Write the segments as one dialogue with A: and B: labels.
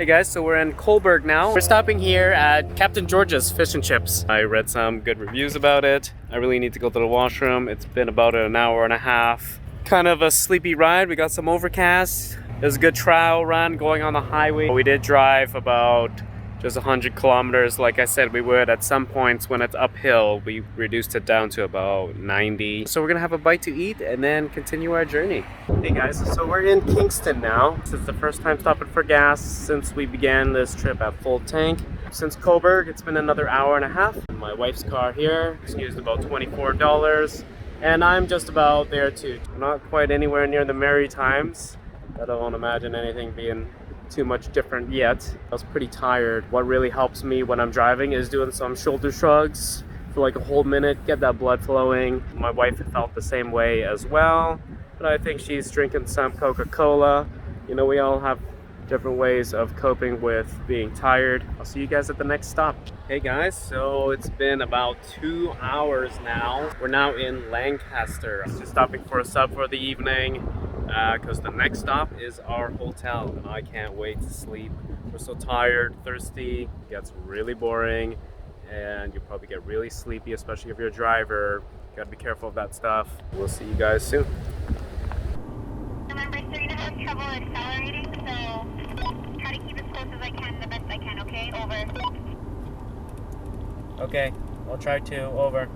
A: Hey guys, so we're in Coburg now. We're stopping here at Captain George's Fish and Chips. I read some good reviews about it. I really need to go to the washroom. It's been about an hour and a half. Kind of a sleepy ride. We got some overcast. It was a good trial run going on the highway. We did drive about just 100 kilometers. Like I said, we would at some points when it's uphill, we reduced it down to about 90. So we're gonna have a bite to eat and then continue our journey. Hey guys, so we're in Kingston now. This is the first time stopping for gas since we began this trip at full tank. Since Coburg, it's been another hour and a half. My wife's car here, it's used about $24. And I'm just about there too. Not quite anywhere near the Maritimes. I don't imagine anything being too much different yet. I was pretty tired. What really helps me when I'm driving is doing some shoulder shrugs for like a whole minute, get that blood flowing. My wife felt the same way as well, but I think she's drinking some Coca-Cola. You know, we all have different ways of coping with being tired. I'll see you guys at the next stop. Hey guys, so it's been about 2 hours now. We're now in Lancaster. Just stopping for a sub for the evening, because the next stop is our hotel and I can't wait to sleep. We're so tired, thirsty, it gets really boring, and you'll probably get really sleepy, especially if you're a driver. You gotta be careful of that stuff. We'll see you guys soon.
B: Remember, so you're gonna have trouble accelerating, so try to keep as close as I can, the best I can, okay? Over.
A: Okay, I'll try to. Over.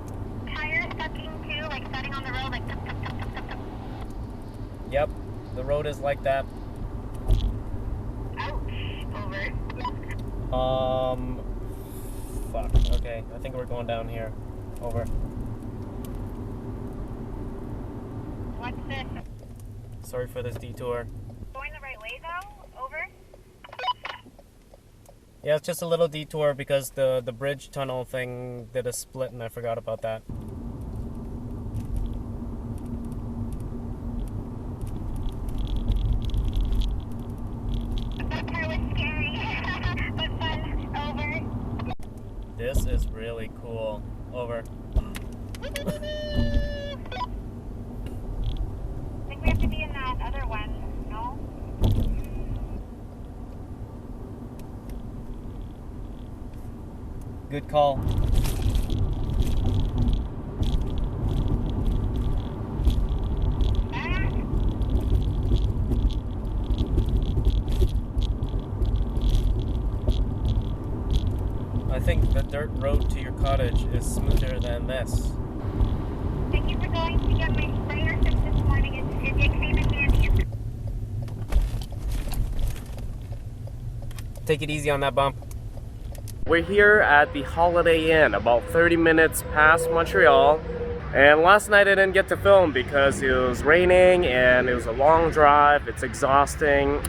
B: Tires sucking too, like starting on the road, like tup, tup, tup, tup, tup, tup.
A: Yep, the road is like that.
B: Ouch. Over.
A: Fuck. Okay, I think we're going down here. Over.
B: What's this?
A: Sorry for this detour.
B: Going the right way though? Over.
A: Yeah, it's just a little detour because the bridge tunnel thing did a split and I forgot about that.
B: That part was scary, but fun. Over.
A: This is really cool. Over.
B: I think we have to be in that other one, no?
A: Good call. I think the dirt road to your cottage is smoother than this.
B: Thank you for going to get my sprayer fixed this morning. It came in handy.
A: Take it easy on that bump. We're here at the Holiday Inn, about 30 minutes past Montreal. And last night I didn't get to film because it was raining and it was a long drive. It's exhausting.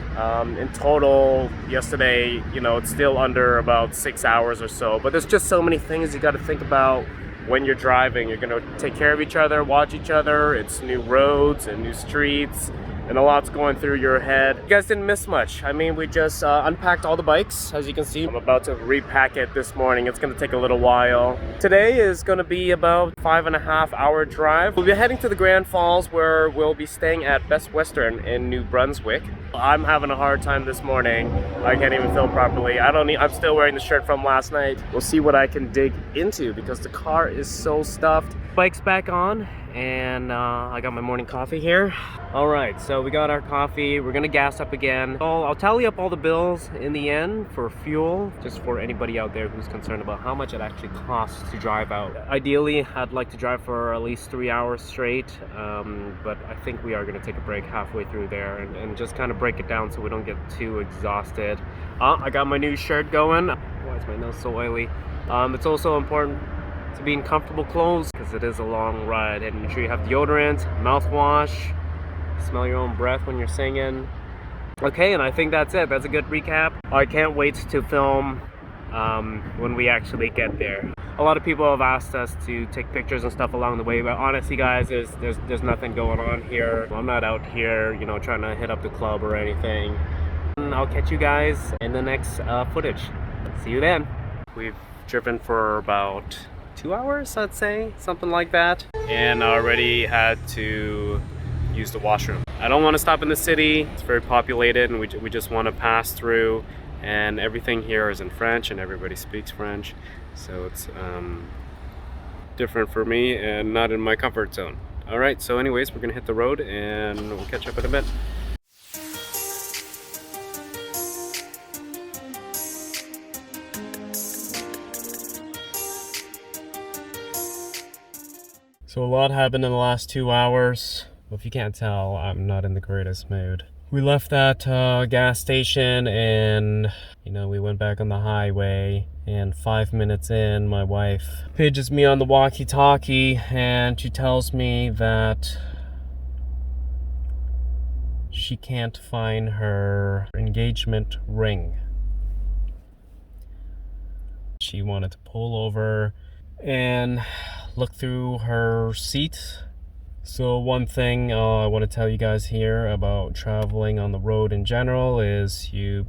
A: In total, yesterday, you know, it's still under about 6 hours or so. But there's just so many things you got to think about when you're driving. You're going to take care of each other, watch each other. It's new roads and new streets, and a lot's going through your head. You guys didn't miss much. I mean, we just unpacked all the bikes, as you can see. I'm about to repack it this morning. It's gonna take a little while. Today is gonna be about 5.5 hour drive. We'll be heading to the Grand Falls where we'll be staying at Best Western in New Brunswick. I'm having a hard time this morning. I can't even film properly. I'm still wearing the shirt from last night. We'll see what I can dig into because the car is so stuffed. Bike's back on, and I got my morning coffee here. All right, so we got our coffee. We're gonna gas up again. I'll tally up all the bills in the end for fuel, just for anybody out there who's concerned about how much it actually costs to drive out. Ideally, I'd like to drive for at least 3 hours straight, but I think we are gonna take a break halfway through there and just kind of break it down so we don't get too exhausted. I got my new shirt going. Why is my nose so oily? It's also important to be in comfortable clothes because it is a long ride, and make sure you have deodorant, mouthwash, smell your own breath when you're singing. Okay, and I think that's it. That's a good recap. I can't wait to film when we actually get there. A lot of people have asked us to take pictures and stuff along the way, but honestly guys, there's nothing going on here. I'm not out here, you know, trying to hit up the club or anything. And I'll catch you guys in the next footage. See you then. We've driven for about 2 hours, I'd say, something like that, and I already had to use the washroom. I don't want to stop in the city. It's very populated, and we just want to pass through and everything here is in French and everybody speaks French, so it's different for me and not in my comfort zone. Alright, so anyways, we're gonna hit the road and we'll catch up in a bit. So a lot happened in the last 2 hours. Well, if you can't tell, I'm not in the greatest mood. We left that gas station and, you know, we went back on the highway, and 5 minutes in, my wife pages me on the walkie-talkie and she tells me that she can't find her engagement ring. She wanted to pull over and look through her seat. So one thing I want to tell you guys here about traveling on the road in general is you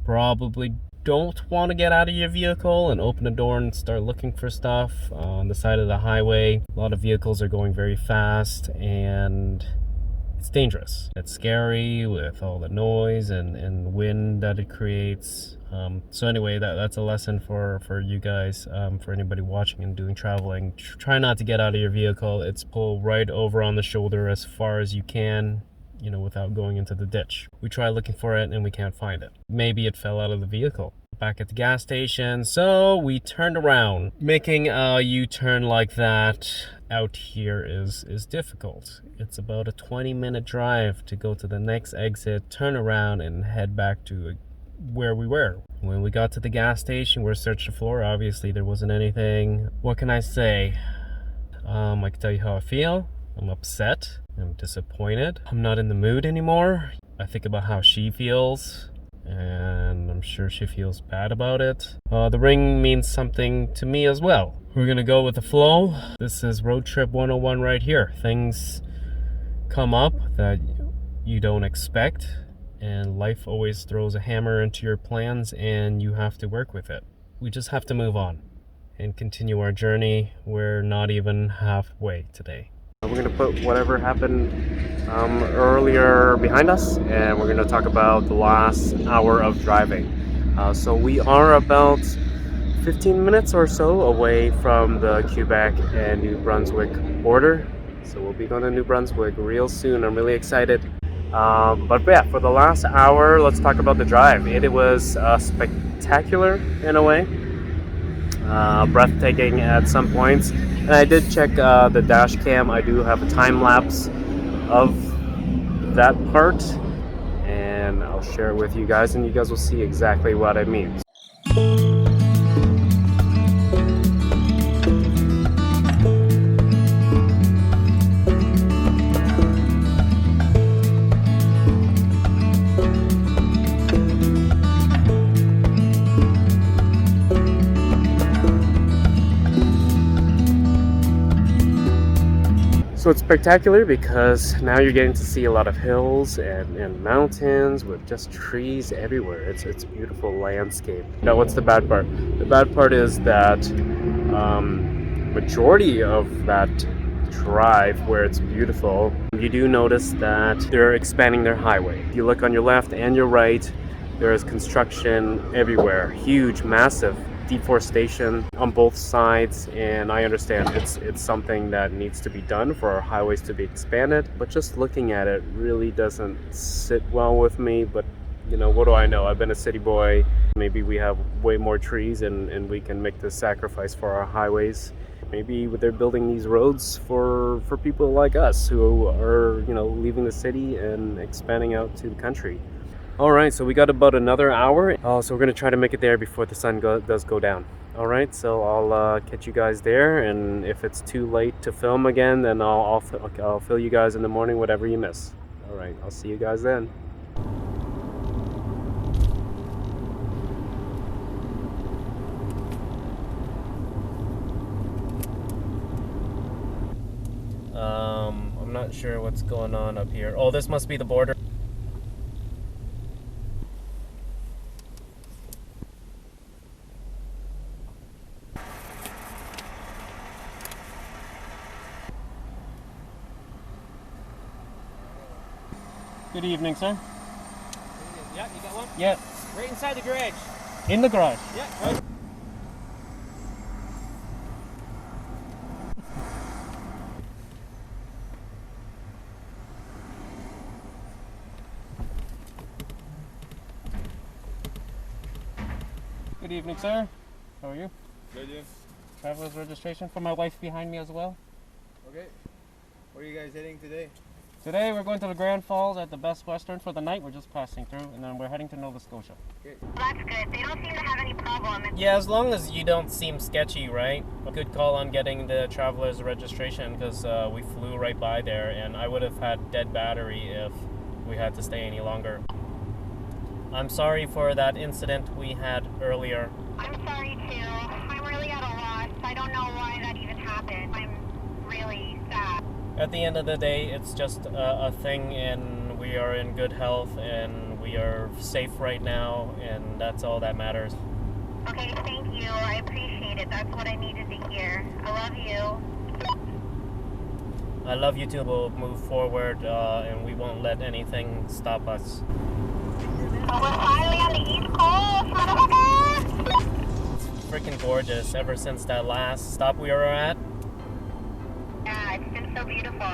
A: probably don't want to get out of your vehicle and open the door and start looking for stuff on the side of the highway. A lot of vehicles are going very fast and it's dangerous. It's scary with all the noise and wind that it creates. So anyway, that's a lesson for you guys, for anybody watching and doing traveling. Try not to get out of your vehicle. It's pull right over on the shoulder as far as you can, you know, without going into the ditch. We tried looking for it and we can't find it. Maybe it fell out of the vehicle. Back at the gas station, so we turned around. Making a U-turn like that out here is difficult. It's about a 20-minute drive to go to the next exit, turn around and head back to where we were. When we got to the gas station, we searched the floor. Obviously there wasn't anything. What can I say? I can tell you how I feel. I'm upset. I'm disappointed. I'm not in the mood anymore. I think about how she feels, and I'm sure she feels bad about it. The ring means something to me as well. We're gonna go with the flow. This is Road Trip 101 right here. Things come up that you don't expect, and life always throws a hammer into your plans and you have to work with it. We just have to move on and continue our journey. We're not even halfway today. We're going to put whatever happened earlier behind us, and we're going to talk about the last hour of driving. So we are about 15 minutes or so away from the Quebec and New Brunswick border. So we'll be going to New Brunswick real soon. I'm really excited. But yeah, for the last hour, let's talk about the drive. It was spectacular in a way, breathtaking at some points. And I did check the dash cam. I do have a time lapse of that part, and I'll share it with you guys, and you guys will see exactly what I mean. So it's spectacular because now you're getting to see a lot of hills and mountains with just trees everywhere. It's a beautiful landscape. Now, what's the bad part? The bad part is that majority of that drive where it's beautiful, you do notice that they're expanding their highway. If you look on your left and your right, there is construction everywhere. Huge, massive deforestation on both sides, and I understand it's something that needs to be done for our highways to be expanded, but just looking at it really doesn't sit well with me. But you know, what do I know? I've been a city boy. Maybe we have way more trees and we can make this sacrifice for our highways. Maybe they're building these roads for people like us who are, you know, leaving the city and expanding out to the country. Alright, so we got about another hour, so we're going to try to make it there before the sun does go down. Alright, so I'll catch you guys there, and if it's too late to film again, then I'll fill you guys in the morning, whatever you miss. Alright, I'll see you guys then. I'm not sure what's going on up here. Oh, this must be the border. Good evening, sir.
C: Yeah, you got one?
A: Yeah.
C: Right inside the garage.
A: In the garage.
C: Yeah, right.
A: Good evening, sir. How are you?
C: Good, yeah.
A: Traveler's registration for my wife behind me as well.
C: Okay. Where are you guys heading today?
A: Today we're going to the Grand Falls at the Best Western for the night. We're just passing through, and then we're heading to Nova Scotia.
C: Okay.
B: That's good. They don't seem to have any problem.
A: Yeah, as long as you don't seem sketchy, right? A good call on getting the traveler's registration because we flew right by there, and I would have had dead battery if we had to stay any longer. I'm sorry for that incident we had earlier.
B: I'm sorry too. I'm really at a loss. I don't know why that even happened. I'm really sad.
A: At the end of the day, it's just a thing, and we are in good health, and we are safe right now, and that's all that matters.
B: Okay, thank you. I appreciate it. That's what I needed to hear. I love you.
A: I love you too. We'll move forward, and we won't let anything stop us.
B: So we're finally on the East Coast, motherfucker!
A: It's freaking gorgeous ever since that last stop we were at.
B: Yeah, it's been so beautiful.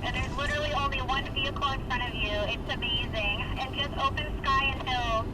B: And there's literally only one vehicle in front of you. It's amazing. And just open sky until